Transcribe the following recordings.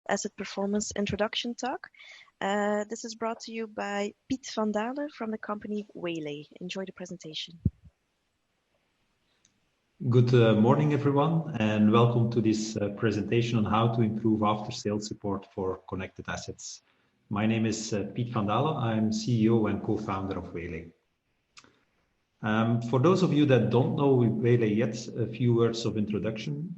Asset Performance Introduction Talk. This is brought to you by Piet van Dalen from the company Waylay. Enjoy the presentation. Good morning, everyone, and welcome to this presentation on how to improve after-sales support for connected assets. My name is Piet van Dalen. I'm CEO and co-founder of Waylay. For those of you that don't know Waylay yet, a few words of introduction.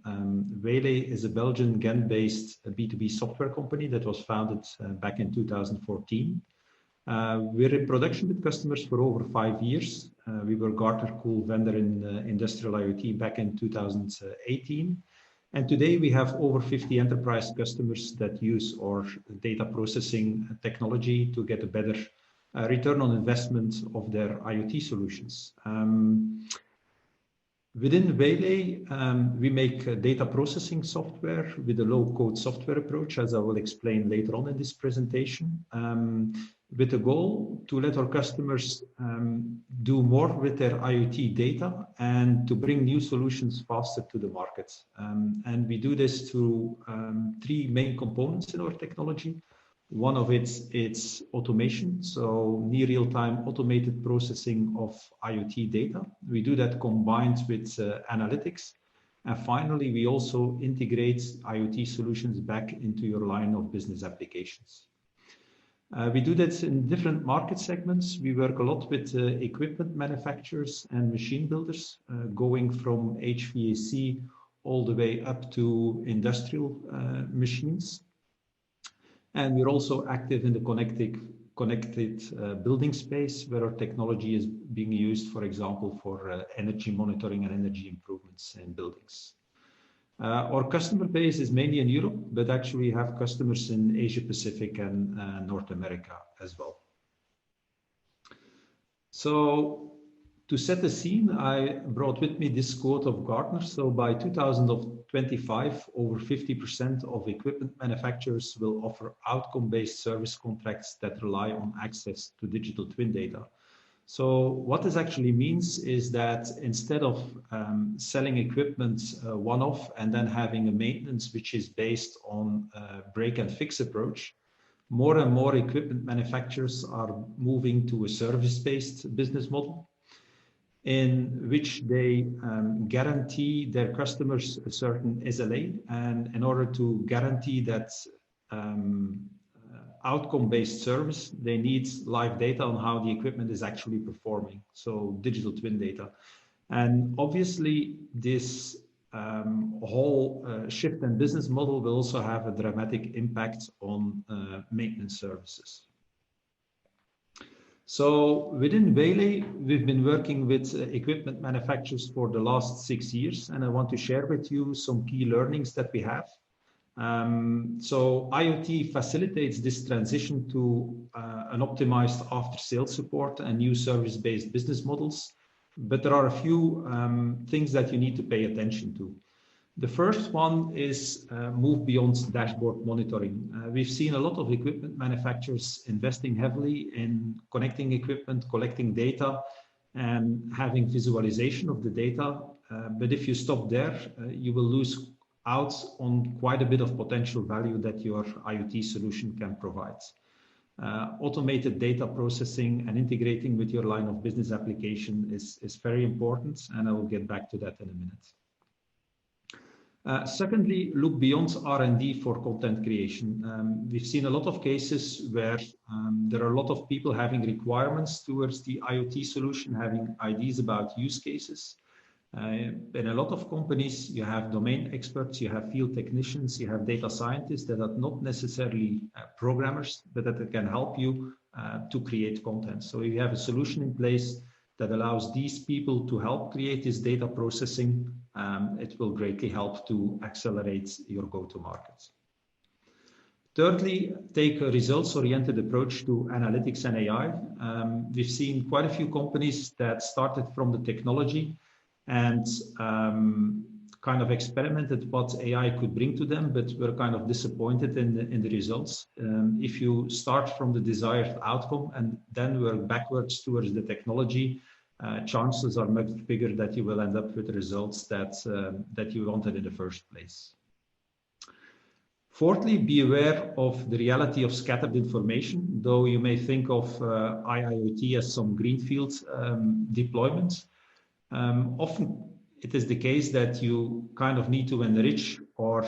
Waylay is a Belgian Ghent-based B2B software company that was founded back in 2014. We're in production with customers for over 5 years. We were Gartner Cool vendor in industrial IoT back in 2018. And today we have over 50 enterprise customers that use our data processing technology to get a better return on investment of their IoT solutions. Within Waylay, we make data processing software with a low-code software approach, as I will explain later on in this presentation, with the goal to let our customers do more with their IoT data and to bring new solutions faster to the market. And we do this through 3 main components in our technology. One of it's automation, so near real-time automated processing of IoT data. We do that combined with analytics. And finally, we also integrate IoT solutions back into your line of business applications. We do that in different market segments. We work a lot with equipment manufacturers and machine builders, going from HVAC all the way up to industrial machines. And we're also active in the connected building space, where our technology is being used, for example, for energy monitoring and energy improvements in buildings. Our customer base is mainly in Europe, but actually we have customers in Asia Pacific and North America as well. So to set the scene, I brought with me this quote of Gartner. So by 2025, over 50% of equipment manufacturers will offer outcome-based service contracts that rely on access to digital twin data. So what this actually means is that instead of selling equipment one-off and then having a maintenance which is based on a break and fix approach, more and more equipment manufacturers are moving to a service-based business model, in which they guarantee their customers a certain SLA. And in order to guarantee that outcome-based service, they need live data on how the equipment is actually performing, so digital twin data. And obviously, this whole shift in business model will also have a dramatic impact on maintenance services. So within Waylay, we've been working with equipment manufacturers for the last 6 years, and I want to share with you some key learnings that we have. So IoT facilitates this transition to an optimized after-sales support and new service-based business models, but there are a few things that you need to pay attention to. The first one is move beyond dashboard monitoring. We've seen a lot of equipment manufacturers investing heavily in connecting equipment, collecting data, and having visualization of the data. But if you stop there, you will lose out on quite a bit of potential value that your IoT solution can provide. Automated data processing and integrating with your line of business application is very important, and I will get back to that in a minute. Secondly, look beyond R&D for content creation. We've seen a lot of cases where there are a lot of people having requirements towards the IoT solution, having ideas about use cases. In a lot of companies, you have domain experts, you have field technicians, you have data scientists that are not necessarily programmers, but that can help you to create content. So if you have a solution in place that allows these people to help create this data processing, it will greatly help to accelerate your go-to-market. Thirdly, take a results-oriented approach to analytics and AI. We've seen quite a few companies that started from the technology and kind of experimented what AI could bring to them, but were kind of disappointed in the results. If you start from the desired outcome and then work backwards towards the technology, chances are much bigger that you will end up with results that you wanted in the first place. Fourthly, be aware of the reality of scattered information, though you may think of IIoT as some greenfield deployments. Often it is the case that you kind of need to enrich or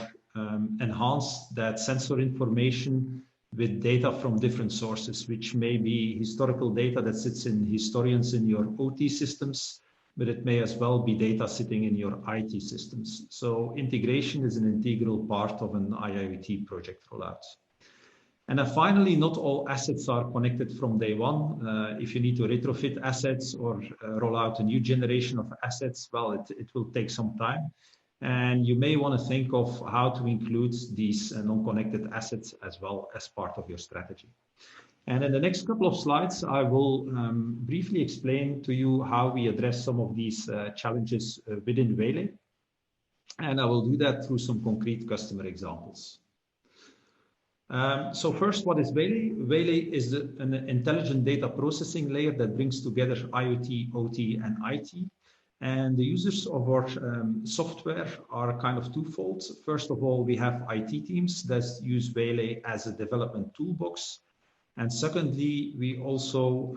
enhance that sensor information with data from different sources, which may be historical data that sits in historians in your OT systems, but it may as well be data sitting in your IT systems. So integration is an integral part of an IIoT project rollout. And then finally, not all assets are connected from day one. If you need to retrofit assets or roll out a new generation of assets, well, it will take some time. And you may want to think of how to include these non-connected assets as well as part of your strategy. And in the next couple of slides, I will briefly explain to you how we address some of these challenges within Waylay. And I will do that through some concrete customer examples. So first, what is Waylay? Waylay is an intelligent data processing layer that brings together IoT, OT, and IT. And the users of our software are kind of twofold. First of all, we have IT teams that use Waylay as a development toolbox. And secondly, we also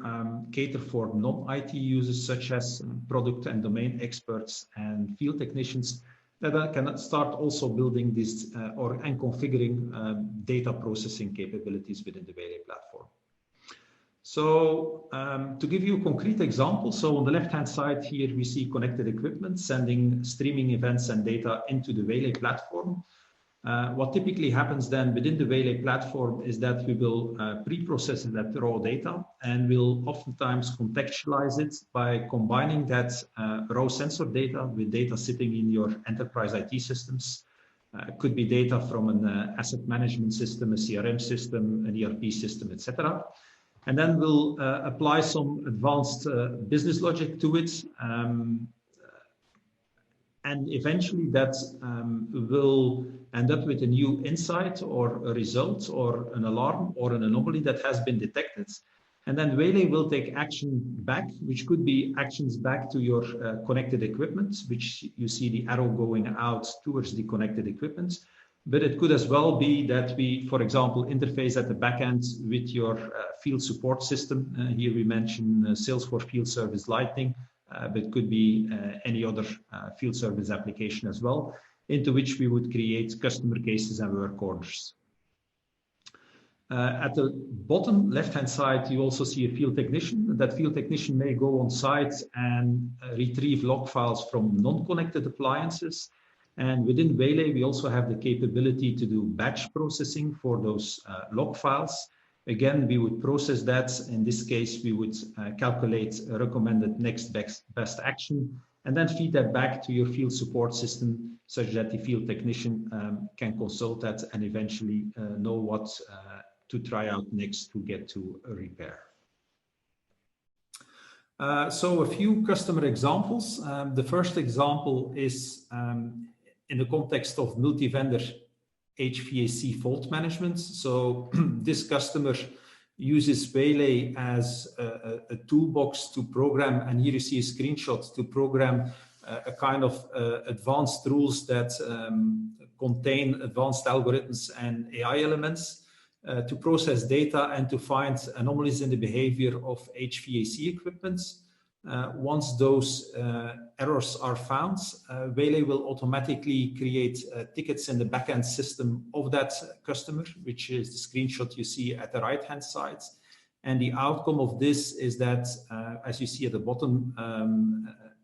cater for non-IT users such as product and domain experts and field technicians that can start also building this and configuring data processing capabilities within the Waylay platform. So to give you a concrete example, so on the left-hand side here, we see connected equipment sending streaming events and data into the Waylay platform. What typically happens then within the Waylay platform is that we will pre-process that raw data, and we'll oftentimes contextualize it by combining that raw sensor data with data sitting in your enterprise IT systems. It could be data from an asset management system, a CRM system, an ERP system, etc. And then we'll apply some advanced business logic to it. And eventually that will end up with a new insight or a result or an alarm or an anomaly that has been detected. And then Waylay will take action back, which could be actions back to your connected equipment, which you see the arrow going out towards the connected equipment. But it could as well be that we, for example, interface at the back end with your field support system. Here we mention Salesforce Field Service Lightning. But it could be any other field service application as well, into which we would create customer cases and work orders. At the bottom left-hand side, you also see a field technician. That field technician may go on site and retrieve log files from non-connected appliances. And within Waylay, we also have the capability to do batch processing for those log files. Again, we would process that. In this case, we would calculate a recommended next best action and then feed that back to your field support system such that the field technician can consult that and eventually know what to try out next to get to a repair. So a few customer examples. The first example is in the context of multi-vendor HVAC fault management. So this customer uses Waylay as a toolbox to program, and here you see a screenshot to program a kind of advanced rules that contain advanced algorithms and AI elements to process data and to find anomalies in the behavior of HVAC equipment. Once those errors are found, Waylay will automatically create tickets in the backend system of that customer, which is the screenshot you see at the right-hand side. And the outcome of this is that, as you see at the bottom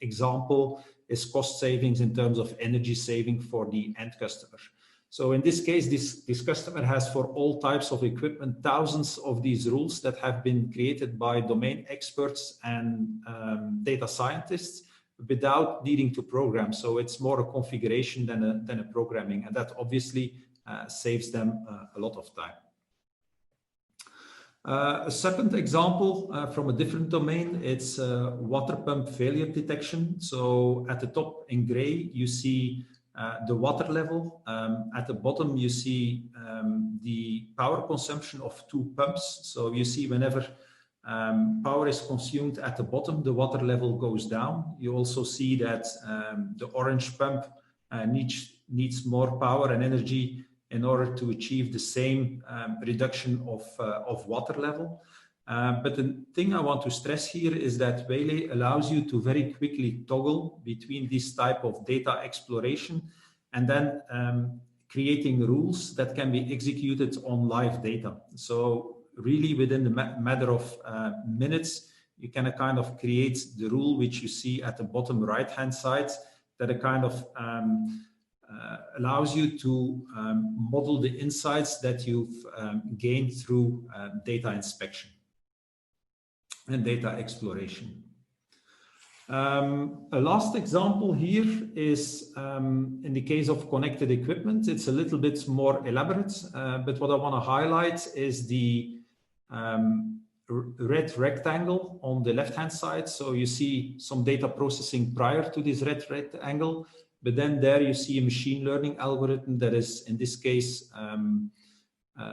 example, is cost savings in terms of energy saving for the end customer. So in this case, this customer has, for all types of equipment, thousands of these rules that have been created by domain experts and data scientists without needing to program. So it's more a configuration than a programming, and that obviously saves them a lot of time. A second example from a different domain, it's water pump failure detection. So at the top in gray, you see the water level. At the bottom, you see the power consumption of two pumps. So you see whenever power is consumed at the bottom, the water level goes down. You also see that the orange pump needs more power and energy in order to achieve the same reduction of water level. But the thing I want to stress here is that Waylay allows you to very quickly toggle between this type of data exploration and then creating rules that can be executed on live data. So really within the matter of minutes, you can kind of create the rule which you see at the bottom right-hand side that a kind of allows you to model the insights that you've gained through data inspection and data exploration. A last example here is in the case of connected equipment. It's a little bit more elaborate, but what I want to highlight is the red rectangle on the left-hand side. So you see some data processing prior to this red rectangle, but then there you see a machine learning algorithm that is, in this case,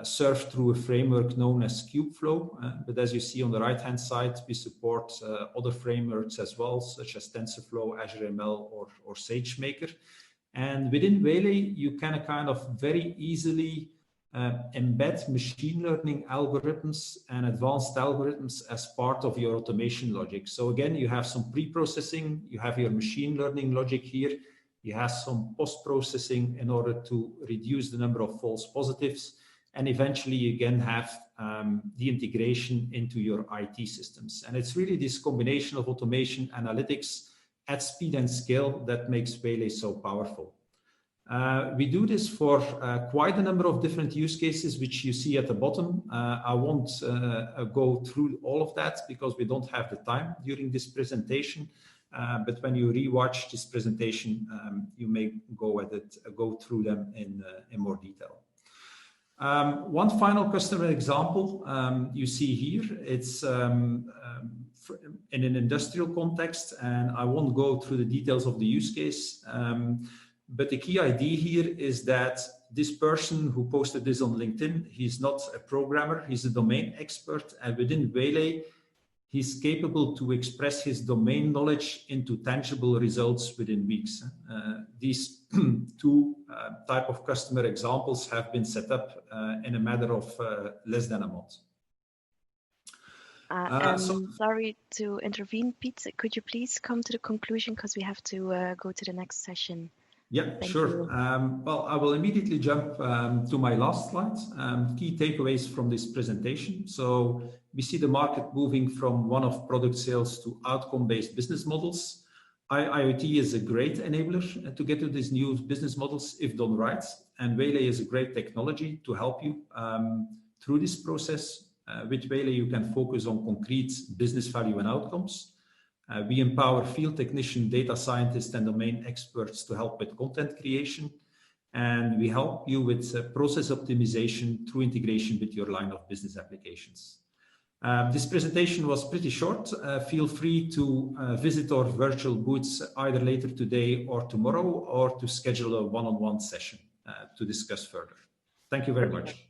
served through a framework known as Kubeflow. But as you see on the right-hand side, we support other frameworks as well, such as TensorFlow, Azure ML, or SageMaker. And within Waylay, you can kind of very easily embed machine learning algorithms and advanced algorithms as part of your automation logic. So again, you have some pre-processing, you have your machine learning logic here, you have some post-processing in order to reduce the number of false positives, and eventually you again have the integration into your IT systems. And it's really this combination of automation analytics at speed and scale that makes Waylay so powerful. We do this for quite a number of different use cases, which you see at the bottom. I won't go through all of that because we don't have the time during this presentation. But when you rewatch this presentation, you may go through them in more detail. One final customer example you see here. It's in an industrial context, and I won't go through the details of the use case. But the key idea here is that this person who posted this on LinkedIn, he's not a programmer, he's a domain expert. And within Waylay, he's capable to express his domain knowledge into tangible results within weeks. These two type of customer examples have been set up in a matter of less than a month. Sorry to intervene, Piet. Could you please come to the conclusion because we have to go to the next session? Yeah, sure. Well, I will immediately jump to my last slide. Key takeaways from this presentation. So we see the market moving from one-off product sales to outcome-based business models. IoT is a great enabler to get to these new business models if done right. And Waylay is a great technology to help you through this process. With Waylay, you can focus on concrete business value and outcomes. We empower field technicians, data scientists, and domain experts to help with content creation. And we help you with process optimization through integration with your line of business applications. This presentation was pretty short. Feel free to visit our virtual booths either later today or tomorrow, or to schedule a one-on-one session to discuss further. Thank you very much.